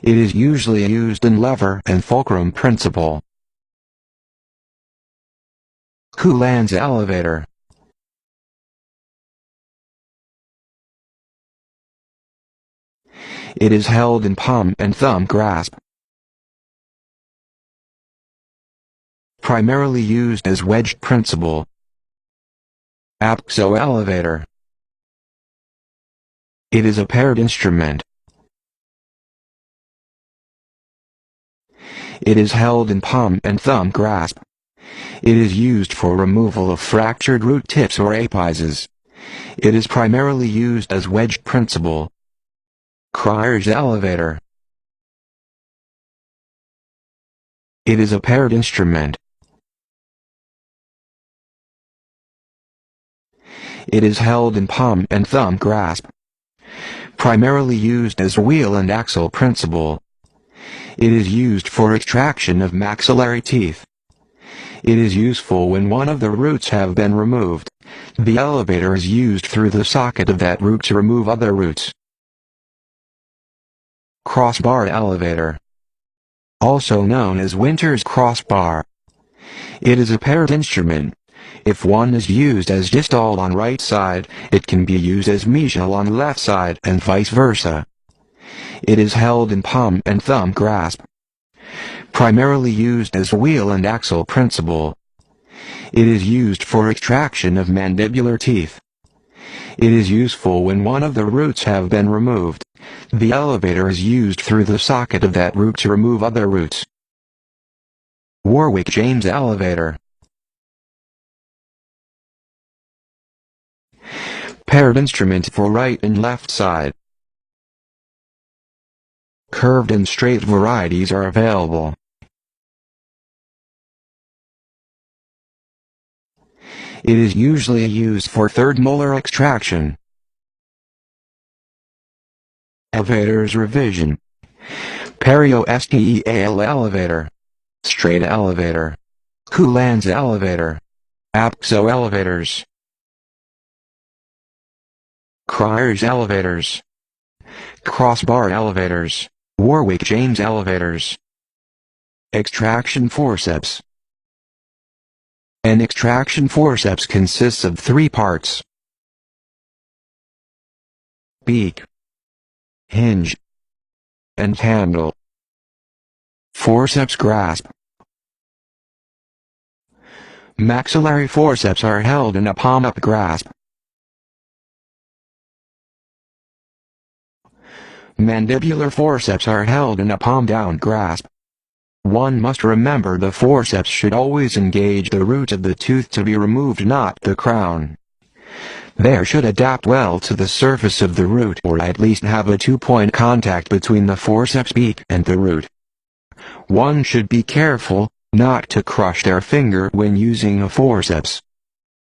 It is usually used in lever and fulcrum principle. Who lands elevator? It is held in palm and thumb grasp. Primarily used as wedge principle. Apxo elevator. It is a paired instrument. It is held in palm and thumb grasp. It is used for removal of fractured root tips or apices. It is primarily used as wedge principle. Crier's elevator. It is a paired instrument. It is held in palm and thumb grasp. Primarily used as wheel and axle principle. It is used for extraction of maxillary teeth. It is useful when one of the roots have been removed. The elevator is used through the socket of that root to remove other roots. Crossbar elevator. Also known as Winter's crossbar. It is a paired instrument. If one is used as distal on right side, it can be used as mesial on left side and vice versa. It is held in palm and thumb grasp. Primarily used as wheel and axle principle. It is used for extraction of mandibular teeth. It is useful when one of the roots have been removed. The elevator is used through the socket of that root to remove other roots. Warwick-James elevator. Paired instrument for right and left side. Curved and straight varieties are available. It is usually used for third molar extraction. Elevator's revision. Perio-Steal elevator. Straight elevator. Who lands elevator. Apxo elevators. Crier's elevators. Crossbar elevators. Warwick-James elevators. Extraction forceps. An extraction forceps consists of 3 parts: beak, hinge, and handle. Forceps grasp. Maxillary forceps are held in a palm-up grasp. Mandibular forceps are held in a palm-down grasp. One must remember the forceps should always engage the root of the tooth to be removed, not the crown. They should adapt well to the surface of the root, or at least have a 2-point contact between the forceps beak and the root. One should be careful not to crush their finger when using a forceps.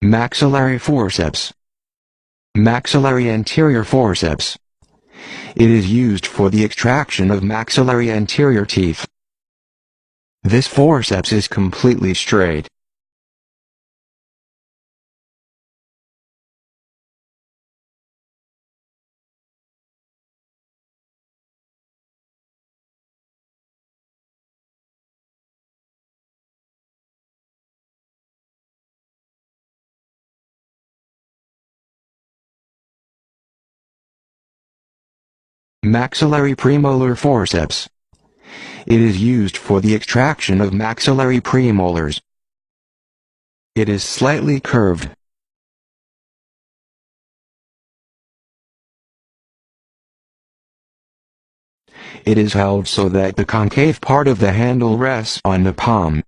Maxillary forceps. Maxillary anterior forceps. It is used for the extraction of maxillary anterior teeth. This forceps is completely straight. Maxillary premolar forceps. It is used for the extraction of maxillary premolars. It is slightly curved. It is held so that the concave part of the handle rests on the palm.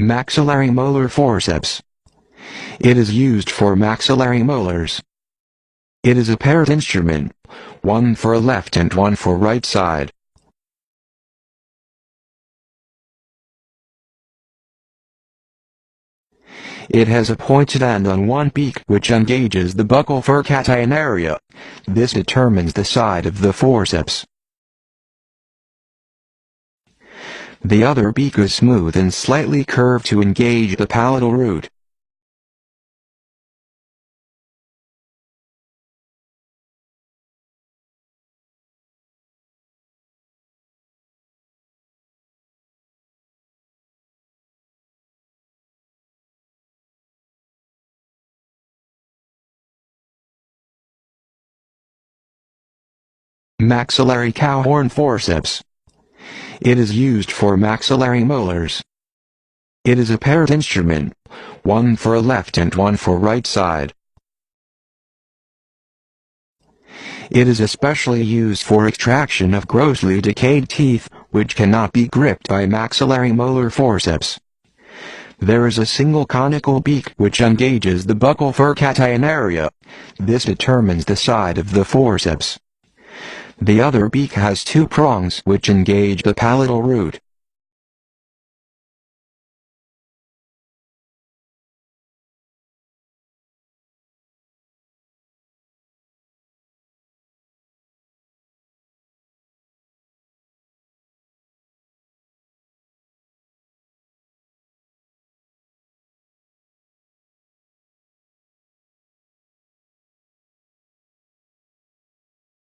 Maxillary molar forceps. It is used for maxillary molars. It is a paired instrument, one for left and one for right side. It has a pointed end on one beak which engages the buccal furcatine area. This determines the side of the forceps. The other beak is smooth and slightly curved to engage the palatal root. Maxillary cowhorn forceps. It is used for maxillary molars. It is a paired instrument, one for a left and one for right side. It is especially used for extraction of grossly decayed teeth, which cannot be gripped by maxillary molar forceps. There is a single conical beak which engages the buccal furcation area. This determines the side of the forceps. The other beak has two prongs which engage the palatal root.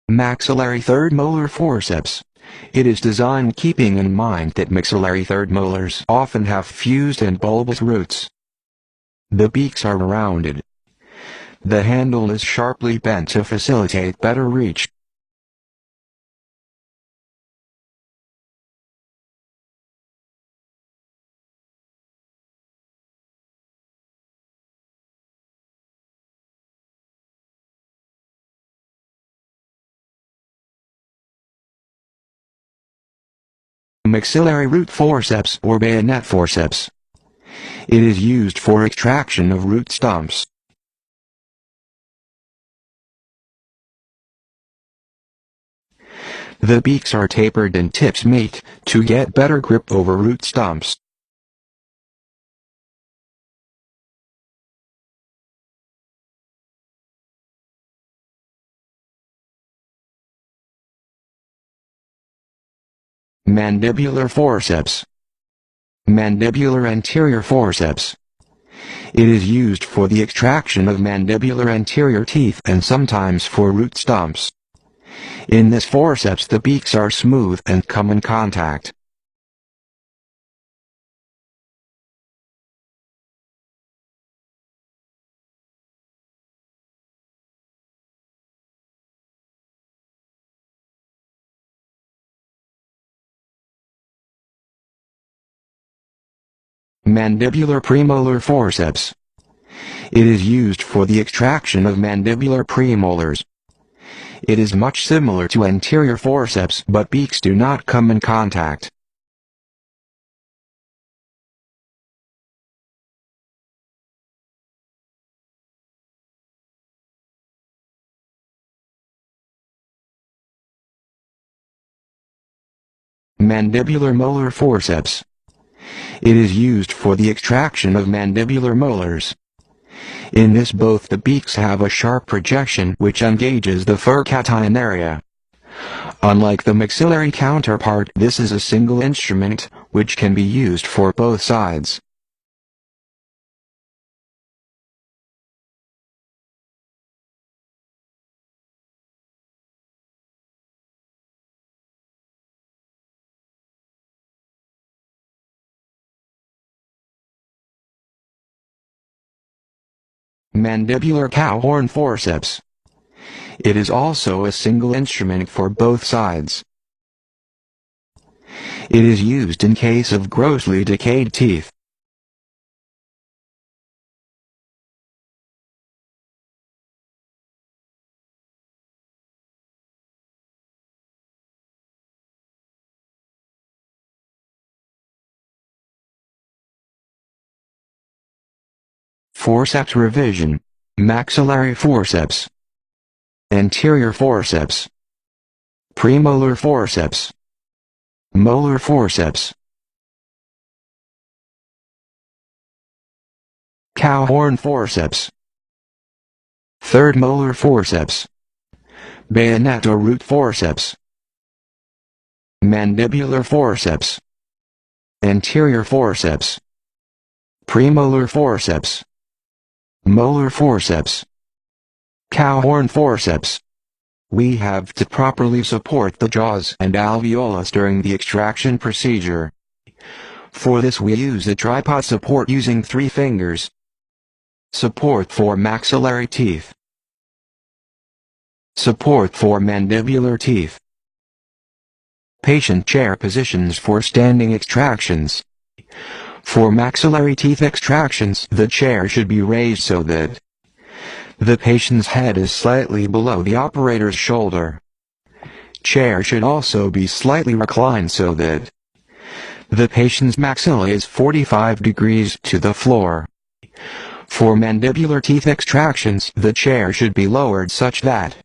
Maxillary third molar forceps. It is designed keeping in mind that maxillary third molars often have fused and bulbous roots. The beaks are rounded. The handle is sharply bent to facilitate better reach. Maxillary root forceps or bayonet forceps. It is used for extraction of root stumps. The beaks are tapered and tips meet to get better grip over root stumps. Mandibular forceps. Mandibular anterior forceps. It is used for the extraction of mandibular anterior teeth and sometimes for root stumps. In this forceps the beaks are smooth and come in contact. Mandibular premolar forceps. It is used for the extraction of mandibular premolars. It is much similar to anterior forceps but beaks do not come in contact. Mandibular molar forceps. It is used for the extraction of mandibular molars. In this both the beaks have a sharp projection which engages the furcation area. Unlike the maxillary counterpart, this is a single instrument, which can be used for both sides. Mandibular cowhorn forceps. It is also a single instrument for both sides. It is used in case of grossly decayed teeth. Forceps revision. Maxillary forceps. Anterior forceps. Premolar forceps. Molar forceps. Cowhorn forceps. Third molar forceps. Bayonet or root forceps. Mandibular forceps. anterior forceps, premolar forceps, molar forceps, cow horn forceps. We have to properly support the jaws and alveolus during the extraction procedure. For this we use a tripod support using 3 fingers. Support for maxillary teeth. Support for mandibular teeth. Patient chair positions for standing extractions. For maxillary teeth extractions, the chair should be raised so that the patient's head is slightly below the operator's shoulder. Chair should also be slightly reclined so that the patient's maxilla is 45 degrees to the floor. For mandibular teeth extractions, the chair should be lowered such that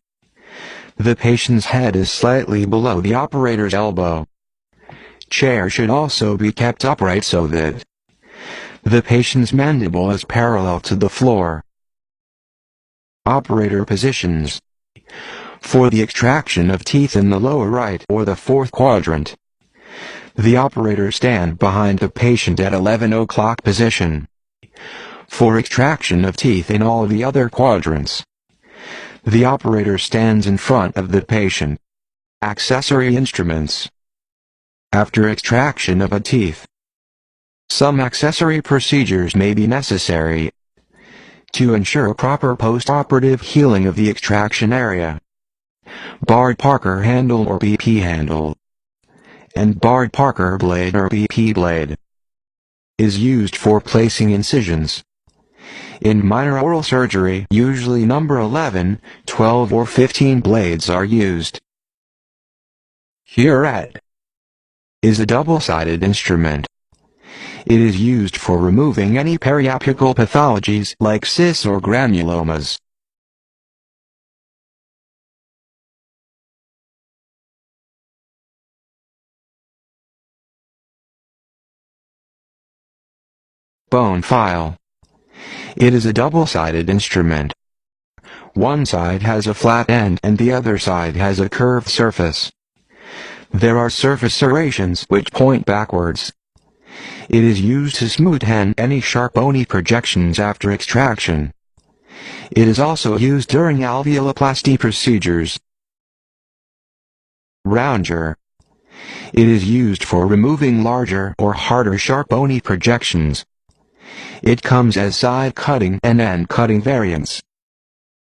the patient's head is slightly below the operator's elbow. Chair should also be kept upright so that the patient's mandible is parallel to the floor. Operator positions. For the extraction of teeth in the lower right or the 4th quadrant, the operator stands behind the patient at 11 o'clock position. For extraction of teeth in all the other quadrants, the operator stands in front of the patient. Accessory instruments. After extraction of a tooth, some accessory procedures may be necessary to ensure proper post-operative healing of the extraction area. Barred Parker handle or BP handle and barred Parker blade or BP blade is used for placing incisions. In minor oral surgery, usually number 11, 12 or 15 blades are used. Curette is a double-sided instrument. It is used for removing any periapical pathologies like cysts or granulomas. Bone file. It is a double-sided instrument. One side has a flat end and the other side has a curved surface. There are surface serrations which point backwards. It is used to smoothen any sharp bony projections after extraction. It is also used during alveoloplasty procedures. Rounger. It is used for removing larger or harder sharp bony projections. It comes as side cutting and end cutting variants.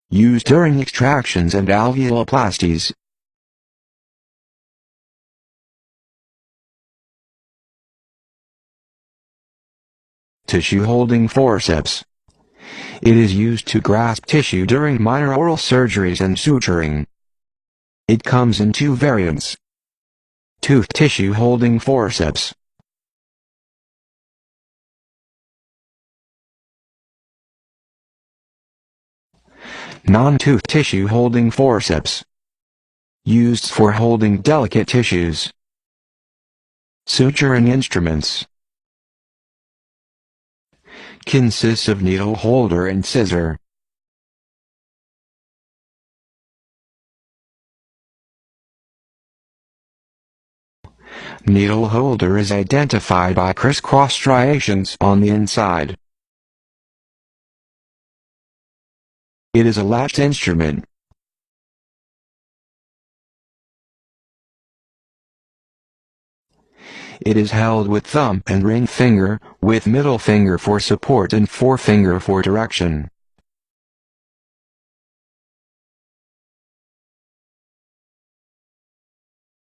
Used during extractions and alveoloplasties. Tissue holding forceps. It is used to grasp tissue during minor oral surgeries and suturing. It comes in 2 variants. Tooth tissue holding forceps. Non-tooth tissue holding forceps. Used for holding delicate tissues. Suturing instruments. Consists of needle holder and scissor. Needle holder is identified by crisscross striations on the inside. It is a latched instrument. It is held with thumb and ring finger, with middle finger for support and forefinger for direction.